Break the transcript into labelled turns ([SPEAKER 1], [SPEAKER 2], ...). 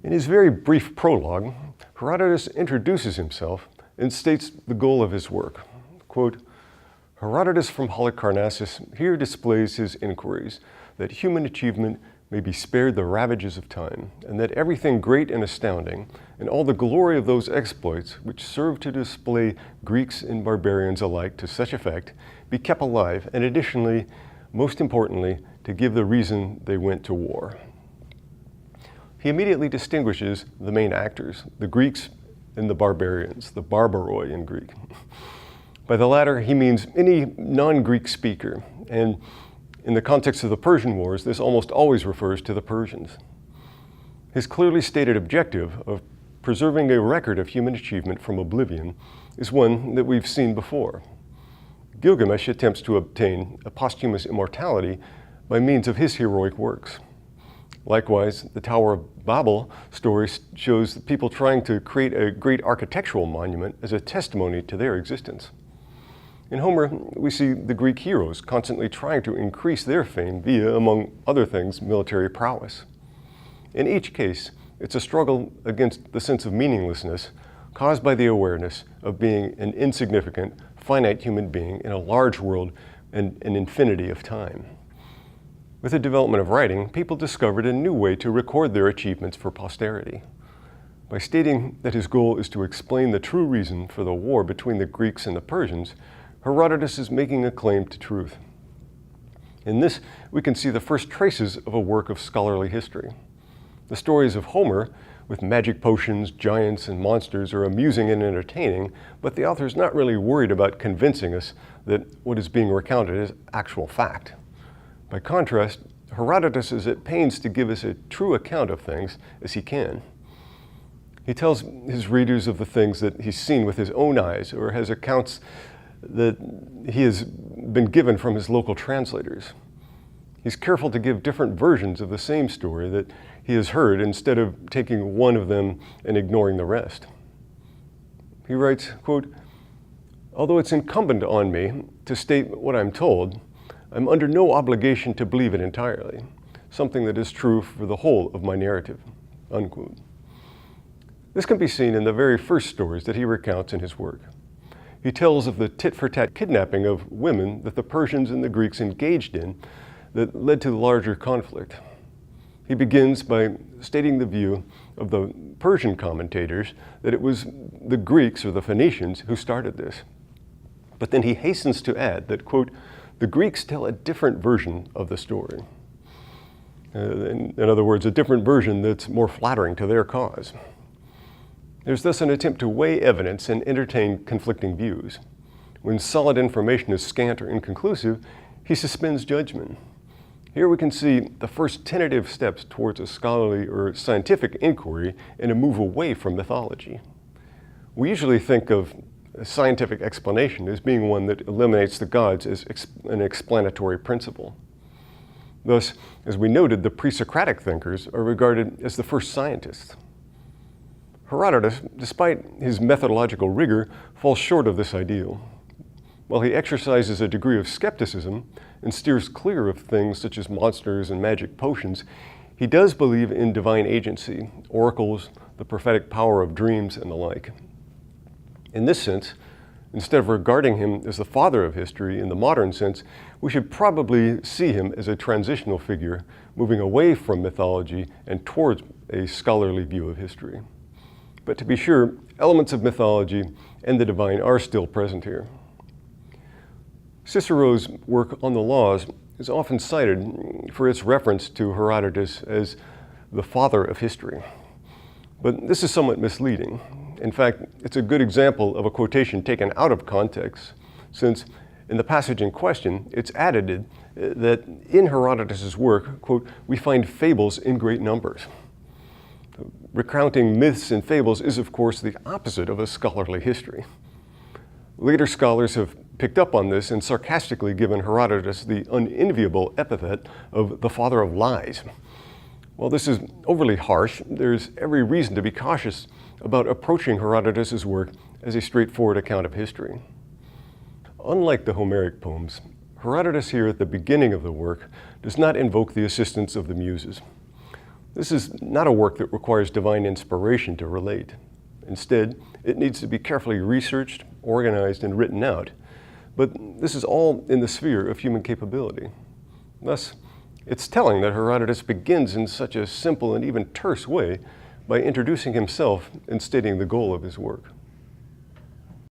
[SPEAKER 1] In his very brief prologue, Herodotus introduces himself and states the goal of his work. Quote, Herodotus from Halicarnassus here displays his inquiries that human achievement may be spared the ravages of time, and that everything great and astounding, and all the glory of those exploits which serve to display Greeks and barbarians alike to such effect, be kept alive, and additionally, most importantly, to give the reason they went to war. He immediately distinguishes the main actors, the Greeks and the barbarians, the barbaroi in Greek. By the latter, he means any non-Greek speaker, and in the context of the Persian Wars, this almost always refers to the Persians. His clearly stated objective of preserving a record of human achievement from oblivion is one that we've seen before. Gilgamesh attempts to obtain a posthumous immortality by means of his heroic works. Likewise, the Tower of Babel story shows people trying to create a great architectural monument as a testimony to their existence. In Homer, we see the Greek heroes constantly trying to increase their fame via, among other things, military prowess. In each case, it's a struggle against the sense of meaninglessness caused by the awareness of being an insignificant, finite human being in a large world and an infinity of time. With the development of writing, people discovered a new way to record their achievements for posterity. By stating that his goal is to explain the true reason for the war between the Greeks and the Persians, Herodotus is making a claim to truth. In this, we can see the first traces of a work of scholarly history. The stories of Homer, with magic potions, giants, and monsters, are amusing and entertaining, but the author is not really worried about convincing us that what is being recounted is actual fact. By contrast, Herodotus is at pains to give us a true account of things as he can. He tells his readers of the things that he's seen with his own eyes, or has accounts that he has been given from his local translators. He's careful to give different versions of the same story that he has heard instead of taking one of them and ignoring the rest. He writes, quote, although it's incumbent on me to state what I'm told, I'm under no obligation to believe it entirely, something that is true for the whole of my narrative, unquote. This can be seen in the very first stories that he recounts in his work. He tells of the tit-for-tat kidnapping of women that the Persians and the Greeks engaged in that led to the larger conflict. He begins by stating the view of the Persian commentators that it was the Greeks or the Phoenicians who started this. But then he hastens to add that, quote, the Greeks tell a different version of the story. In other words, a different version that's more flattering to their cause. There's thus an attempt to weigh evidence and entertain conflicting views. When solid information is scant or inconclusive, he suspends judgment. Here we can see the first tentative steps towards a scholarly or scientific inquiry and a move away from mythology. We usually think of a scientific explanation as being one that eliminates the gods as an explanatory principle. Thus, as we noted, the pre-Socratic thinkers are regarded as the first scientists. Herodotus, despite his methodological rigor, falls short of this ideal. While he exercises a degree of skepticism and steers clear of things such as monsters and magic potions, he does believe in divine agency, oracles, the prophetic power of dreams, and the like. In this sense, instead of regarding him as the father of history in the modern sense, we should probably see him as a transitional figure moving away from mythology and towards a scholarly view of history. But to be sure, elements of mythology and the divine are still present here. Cicero's work on the Laws is often cited for its reference to Herodotus as the father of history. But this is somewhat misleading. In fact, it's a good example of a quotation taken out of context, since in the passage in question, it's added that in Herodotus' work, quote, we find fables in great numbers. Recounting myths and fables is, of course, the opposite of a scholarly history. Later scholars have picked up on this and sarcastically given Herodotus the unenviable epithet of the father of lies. While this is overly harsh, there's every reason to be cautious about approaching Herodotus' work as a straightforward account of history. Unlike the Homeric poems, Herodotus here at the beginning of the work does not invoke the assistance of the Muses. This is not a work that requires divine inspiration to relate. Instead, it needs to be carefully researched, organized, and written out. But this is all in the sphere of human capability. Thus, it's telling that Herodotus begins in such a simple and even terse way by introducing himself and stating the goal of his work.